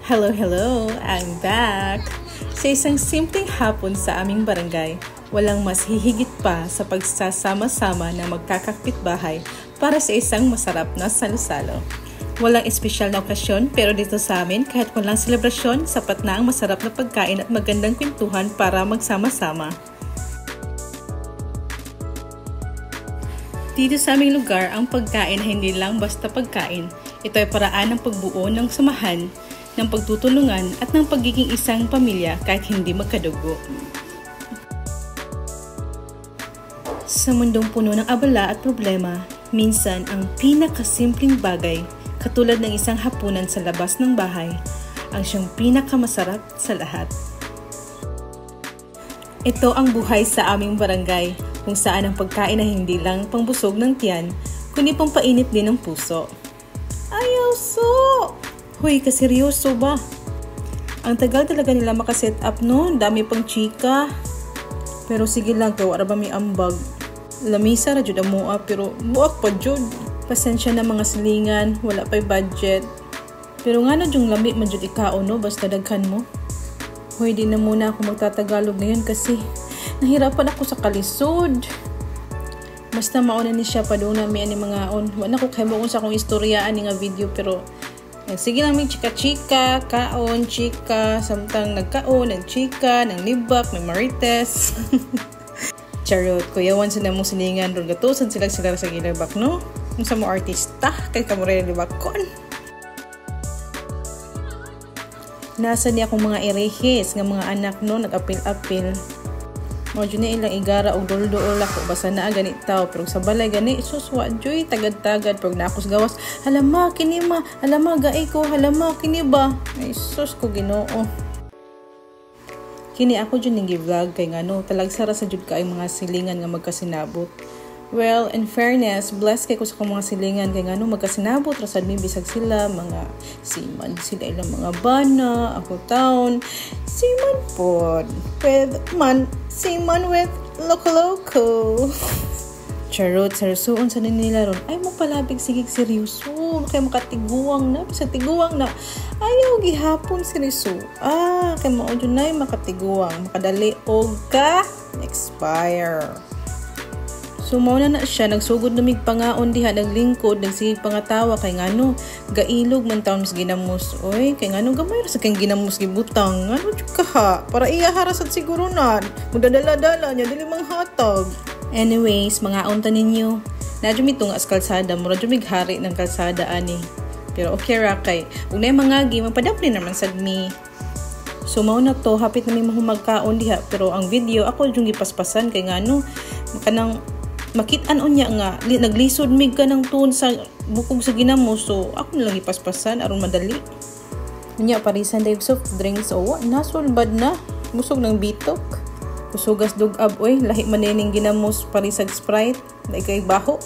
Hello, hello! I'm back! Sa isang simpleng hapon sa aming barangay, walang mas hihigit pa sa pagsasama-sama na magkakapitbahay para sa isang masarap na salo-salo. Walang espesyal na okasyon pero dito sa amin kahit walang selebrasyon, sapat na ang masarap na pagkain at magandang kwentuhan para magsama-sama. Dito sa aming lugar, ang pagkain ay hindi lang basta pagkain. Ito ay paraan ng pagbuo ng samahan, ng pagtutulungan at ng pagiging isang pamilya kahit hindi magkadugo. Sa mundong puno ng abala at problema, minsan ang pinakasimpleng bagay, katulad ng isang hapunan sa labas ng bahay, ang siyang pinakamasarap sa lahat. Ito ang buhay sa aming barangay, kung saan ang pagkain ay hindi lang pangbusog ng tiyan, kundi pang painit din ng puso. Ayaw so! Hoy, kaseryoso ba? Ang tagal talaga nila makaset up no, dami pang chika. Pero sige lang, kaya wala ba may ambag. Lamisa ra jud amoa pero buak pa jud. Pasensya na mga silingan, wala pa'y budget. Pero nga na yung lami man jud ikao no, basta daghan mo. Hoy, di na muna ako magtatagalog ngayon kasi nahirapan ako sa kalisod. Basta mauna ni siya pa doon namin ani mga on. Wala ko kahimo kung sa akong istorya ani nga video pero sige lang may chika-chika, kaon, chika, samtang nagkaon, nagchika, nang libak, may marites. Charot, kuyawan sila mong silingan, ron gatusan sila sa gilabak, no? Kung sa mga artista, kay kamuraya libakon. Nasa niya akong mga erehis, nga mga anak, no? Nag-apil-apil. Mga na ilang igara o dolo-dolo ako, basta naa ganit tao, pero sa balay gani, isuswa, joy, tagad-tagad, pag nakos gawas, halama, kinima, halama, gaay ko, halama, kiniba, ay sus ko ginoo. Kini ako dyan nang vlog kay nga no, talagsara sa jud ka ay mga silingan nga magkasinabot. Well, in fairness, blessed kay ko sa mga silingan kay nga no, magkasinabot, rasad may bisag sila, mga siman sila ilang mga bana, ako town, siman pod, with man, siman with loko-loko. Charot, sarsuon sa nila ron, ay magpalabig sigig seryoso, kay makatiguang na, bisa tiguang na, ayaw gihapon seryoso, kay maudyo na makatiguang, makadali og ka, expire. So mauna na siya, nagsugod lumig pangaon diha, naglingkod, nagsigig pangatawa kay ngano, gailog man taon mas ginamos. Oy, kay ngano gamay ra sa kang ginamos gibutang. Ngano jud ka ha? Para iya harasat siguro na. Mudadala-dala niya dili mang hatag. Anyways, mga unta ninyo. Nadyo mitong as kalsada, mura jud mighari ng kalsada ani. Pero okay ra kay, ug nay mga gi mapadapli naman sagmi. So mao na to, hapit na may mahumagkaon diha, pero ang video ako jung gipaspasan kay ngano kanang makit-an unya nga naglisod mig ka ng tuon sa bukog sa ginamos, so ako na lang ipaspasan aron madali unya parisan dive soft drinks o nasulbad na busog ng bitok kusugas dugab oy lahi man ning ginamos parisag Sprite dai kay baho.